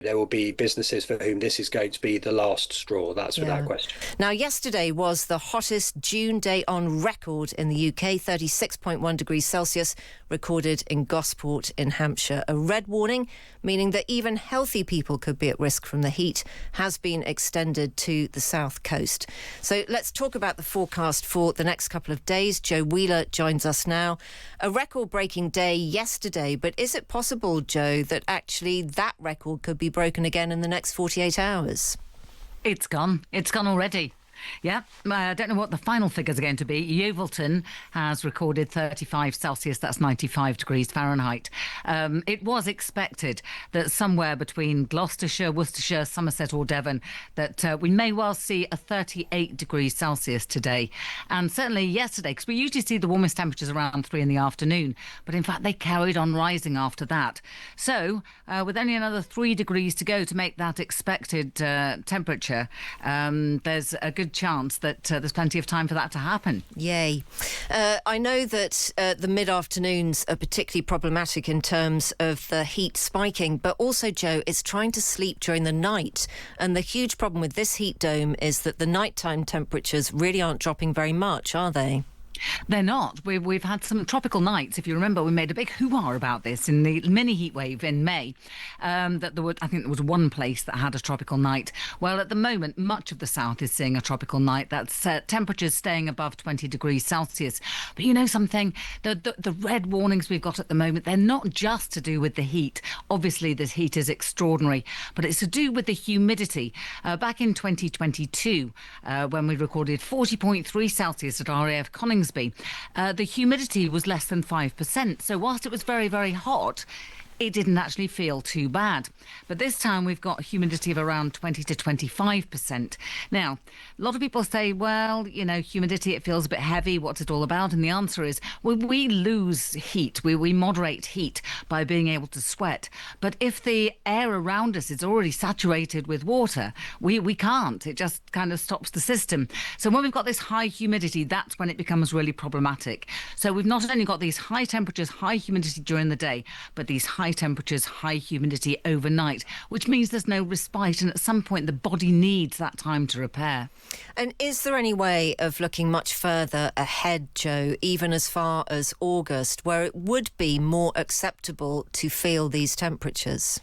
there will be businesses for whom this is going to be the last straw. That's without Yeah. question. Now, yesterday was the hottest June day on record in the UK, 36.1 degrees Celsius, recorded in Gosport in Hampshire. A red warning, meaning that even healthy people could be at risk from the heat, has been extended to the south coast. So let's talk about the forecast for the next couple of days. Jo Wheeler joins us now. A record-breaking day yesterday, but is it possible, Jo, that actually that record could be broken again in the next 48 hours? It's gone. It's gone already. Yeah, I don't know what the final figures are going to be. Yeovilton has recorded 35 Celsius, that's 95 degrees Fahrenheit. It was expected that somewhere between Gloucestershire, Worcestershire, Somerset or Devon, that we may well see a 38 degrees Celsius today. And certainly yesterday, because we usually see the warmest temperatures around 3 in the afternoon, but in fact they carried on rising after that. So with only another 3 degrees to go to make that expected temperature, there's a good chance that there's plenty of time for that to happen. Yay. I know that the mid-afternoons are particularly problematic in terms of the heat spiking, but also, Jo, it's trying to sleep during the night. And the huge problem with this heat dome is that the nighttime temperatures really aren't dropping very much, are they? They're not. We've had some tropical nights. If you remember, we made a big hoo-ha about this in the mini heatwave in May. That I think there was one place that had a tropical night. Well, at the moment, much of the south is seeing a tropical night. That's temperatures staying above 20 degrees Celsius. But you know something? The red warnings we've got at the moment, they're not just to do with the heat. Obviously, this heat is extraordinary, but it's to do with the humidity. Back in 2022, when we recorded 40.3 Celsius at RAF Coningsby, the humidity was less than 5%. So whilst it was very, very hot, it didn't actually feel too bad. But this time we've got humidity of around 20 to 25%. Now, a lot of people say, well, you know, humidity, it feels a bit heavy. What's it all about? And the answer is, well, we lose heat. We moderate heat by being able to sweat. But if the air around us is already saturated with water, we can't. It just kind of stops the system. So when we've got this high humidity, that's when it becomes really problematic. So we've not only got these high temperatures, high humidity during the day, but these high temperatures, high humidity overnight, which means there's no respite, and at some point the body needs that time to repair. And is there any way of looking much further ahead, Jo, even as far as August, where it would be more acceptable to feel these temperatures?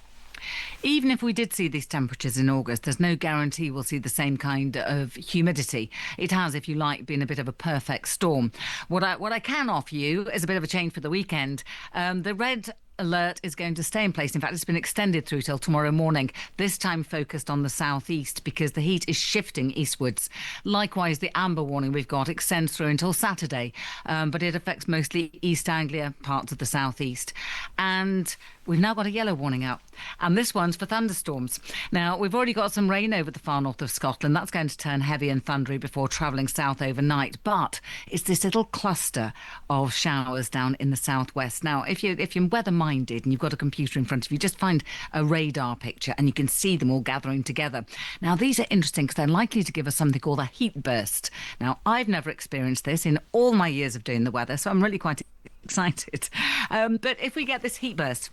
Even if we did see these temperatures in August, there's no guarantee we'll see the same kind of humidity. It has, if you like, been a bit of a perfect storm. What I can offer you is a bit of a change for the weekend. The red alert is going to stay in place. In fact, it's been extended through till tomorrow morning, this time focused on the southeast because the heat is shifting eastwards. Likewise, the amber warning we've got extends through until Saturday, but it affects mostly East Anglia, parts of the southeast. And we've now got a yellow warning out, and this one's for thunderstorms. Now, we've already got some rain over the far north of Scotland. That's going to turn heavy and thundery before travelling south overnight, but it's this little cluster of showers down in the southwest. Now, if you're weather-minded and you've got a computer in front of you, just find a radar picture and you can see them all gathering together. Now, these are interesting because they're likely to give us something called a heat burst. Now, I've never experienced this in all my years of doing the weather, so I'm really quite excited. But if we get this heat burst,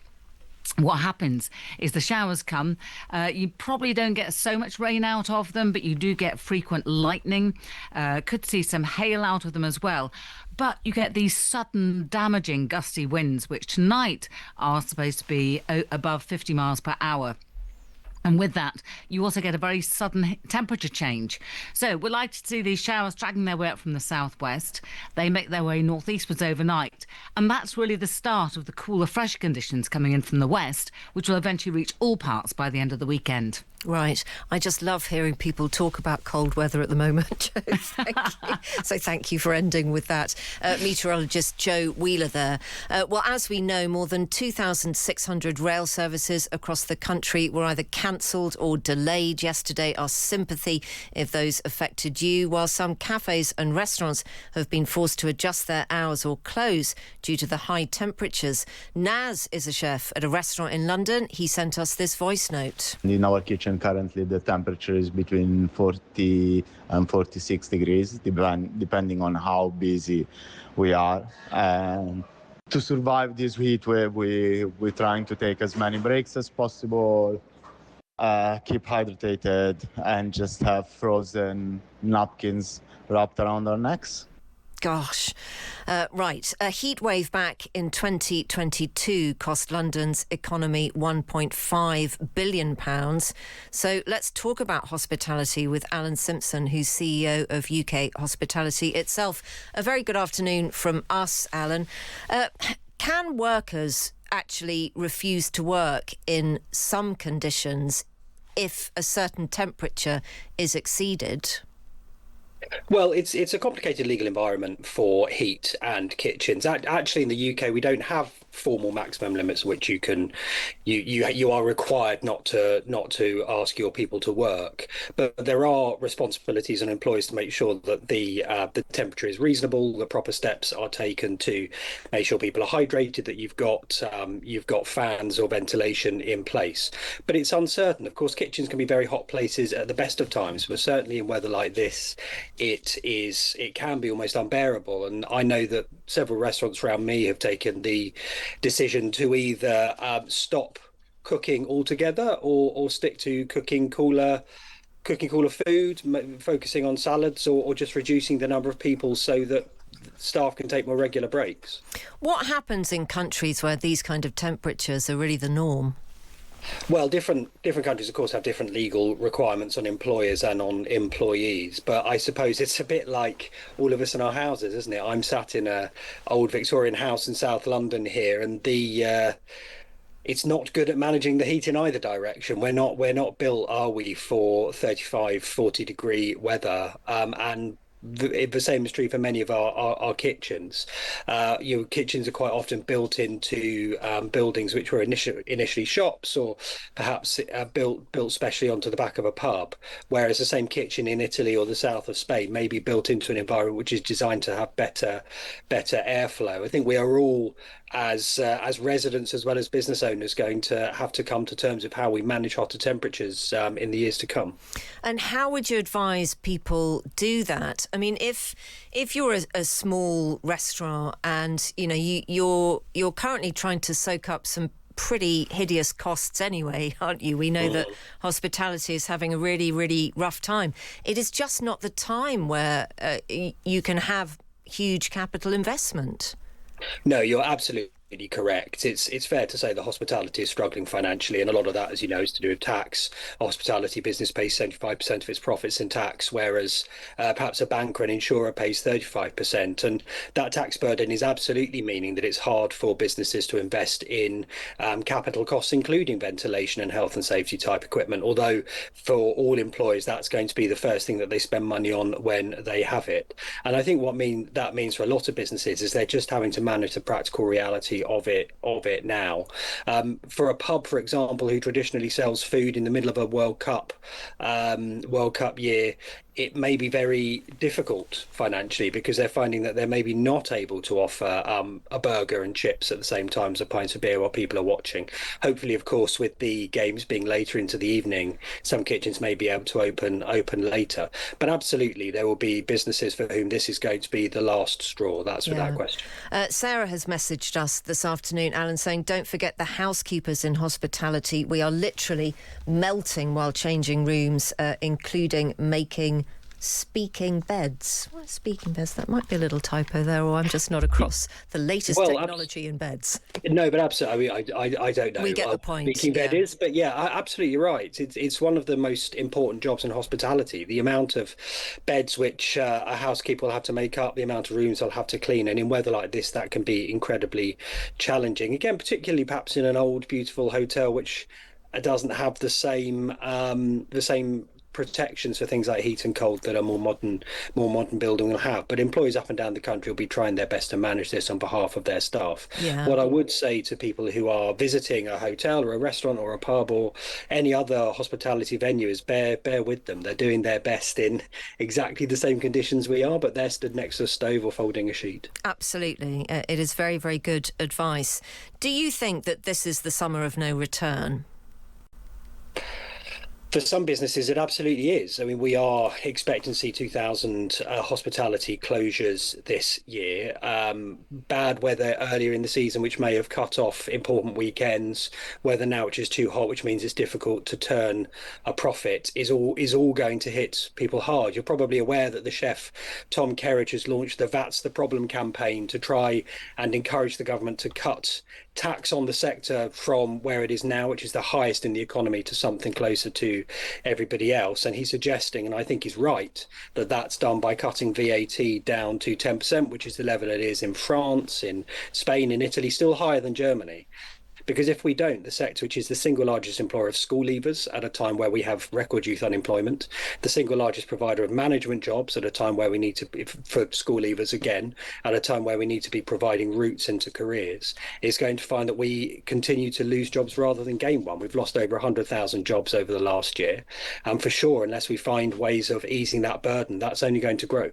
what happens is the showers come. You probably don't get so much rain out of them, but you do get frequent lightning. Could see some hail out of them as well. But you get these sudden, damaging, gusty winds, which tonight are supposed to be above 50 miles per hour. And with that, you also get a very sudden temperature change. So we're likely to see these showers dragging their way up from the southwest. They make their way northeastwards overnight. And that's really the start of the cooler, fresh conditions coming in from the west, which will eventually reach all parts by the end of the weekend. Right. I just love hearing people talk about cold weather at the moment, Jo. Thank you. So thank you for ending with that. Meteorologist Jo Wheeler there. Well, as we know, more than 2,600 rail services across the country were either cancelled or delayed yesterday. Our sympathy if those affected you, while some cafes and restaurants have been forced to adjust their hours or close due to the high temperatures. Naz is a chef at a restaurant in London. He sent us this voice note. In our kitchen currently the temperature is between 40 and 46 degrees, depending on how busy we are. And to survive this heat wave, we're trying to take as many breaks as possible. keep hydrated, and just have frozen napkins wrapped around our necks. Gosh. Right. A heatwave back in 2022 cost London's economy £1.5 billion. So let's talk about hospitality with Alan Simpson, who's CEO of UK Hospitality itself. A very good afternoon from us, Alan. Can workers actually refuse to work in some conditions if a certain temperature is exceeded? Well, it's a complicated legal environment for heat and kitchens. Actually, in the UK, we don't have formal maximum limits which you are required not to ask your people to work, but there are responsibilities on employers to make sure that the temperature is reasonable, the proper steps are taken to make sure people are hydrated, that you've got fans or ventilation in place. But it's uncertain. Of course, kitchens can be very hot places at the best of times, but certainly in weather like this, it can be almost unbearable. And I know that several restaurants around me have taken the decision to either stop cooking altogether or stick to cooking cooler food, focusing on salads, or just reducing the number of people so that staff can take more regular breaks. What happens in countries where these kind of temperatures are really the norm? Well, different countries, of course, have different legal requirements on employers and on employees. But I suppose it's a bit like all of us in our houses, isn't it? I'm sat in a old Victorian house in South London here, and it's not good at managing the heat in either direction. We're not built, are we, for 35, 40 degree weather, and the same is true for many of our kitchens. Kitchens are quite often built into buildings which were initially shops, or perhaps built specially onto the back of a pub, whereas the same kitchen in Italy or the south of Spain may be built into an environment which is designed to have better airflow. I think we are all, as residents as well as business owners, going to have to come to terms with how we manage hotter temperatures in the years to come. And how would you advise people do that? I mean, if you're a small restaurant and you're currently trying to soak up some pretty hideous costs anyway, aren't you? We know that hospitality is having a really, really rough time. It is just not the time where you can have huge capital investment. No, you're absolutely correct. It's fair to say that hospitality is struggling financially, and a lot of that, as you know, is to do with tax. A hospitality business pays 75% of its profits in tax, whereas perhaps a bank or an insurer pays 35%. And that tax burden is absolutely meaning that it's hard for businesses to invest in capital costs, including ventilation and health and safety type equipment. Although for all employees, that's going to be the first thing that they spend money on when they have it. And I think that means for a lot of businesses is they're just having to manage the practical reality of it now. For a pub, for example, who traditionally sells food in the middle of a World Cup year, it may be very difficult financially because they're finding that they're maybe not able to offer a burger and chips at the same time as a pint of beer while people are watching. Hopefully, of course, with the games being later into the evening, some kitchens may be able to open later. But absolutely, there will be businesses for whom this is going to be the last straw. That's without question. Sarah has messaged us this afternoon, Alan, saying, don't forget the housekeepers in hospitality. We are literally melting while changing rooms, including making speaking beds. What speaking beds? That might be a little typo there, or I'm just not across the latest technology in beds. No, but absolutely. I don't know. We get the point. Speaking bed is, but yeah, absolutely right. It's one of the most important jobs in hospitality. The amount of beds which a housekeeper will have to make up, the amount of rooms they'll have to clean, and in weather like this, that can be incredibly challenging. Again, particularly perhaps in an old, beautiful hotel which doesn't have the same protections for things like heat and cold that a more modern building will have. But employees up and down the country will be trying their best to manage this on behalf of their staff. Yeah. What I would say to people who are visiting a hotel or a restaurant or a pub or any other hospitality venue is bear with them. They're doing their best in exactly the same conditions we are, but they're stood next to a stove or folding a sheet. Absolutely. It is very, very good advice. Do you think that this is the summer of no return? For some businesses, it absolutely is. I mean, we are expecting to see 2,000 hospitality closures this year. Bad weather earlier in the season, which may have cut off important weekends. Weather now, which is too hot, which means it's difficult to turn a profit, is all going to hit people hard. You're probably aware that the chef Tom Kerridge has launched the "That's the Problem" campaign to try and encourage the government to cut tax on the sector from where it is now, which is the highest in the economy, to something closer to everybody else. And he's suggesting, and I think he's right, that that's done by cutting VAT down to 10%, which is the level it is in France, in Spain, in Italy, still higher than Germany. Because if we don't, the sector, which is the single largest employer of school leavers at a time where we have record youth unemployment, the single largest provider of management jobs at a time where we need to, for school leavers again, at a time where we need to be providing routes into careers, is going to find that we continue to lose jobs rather than gain one. We've lost over 100,000 jobs over the last year. And for sure, unless we find ways of easing that burden, that's only going to grow.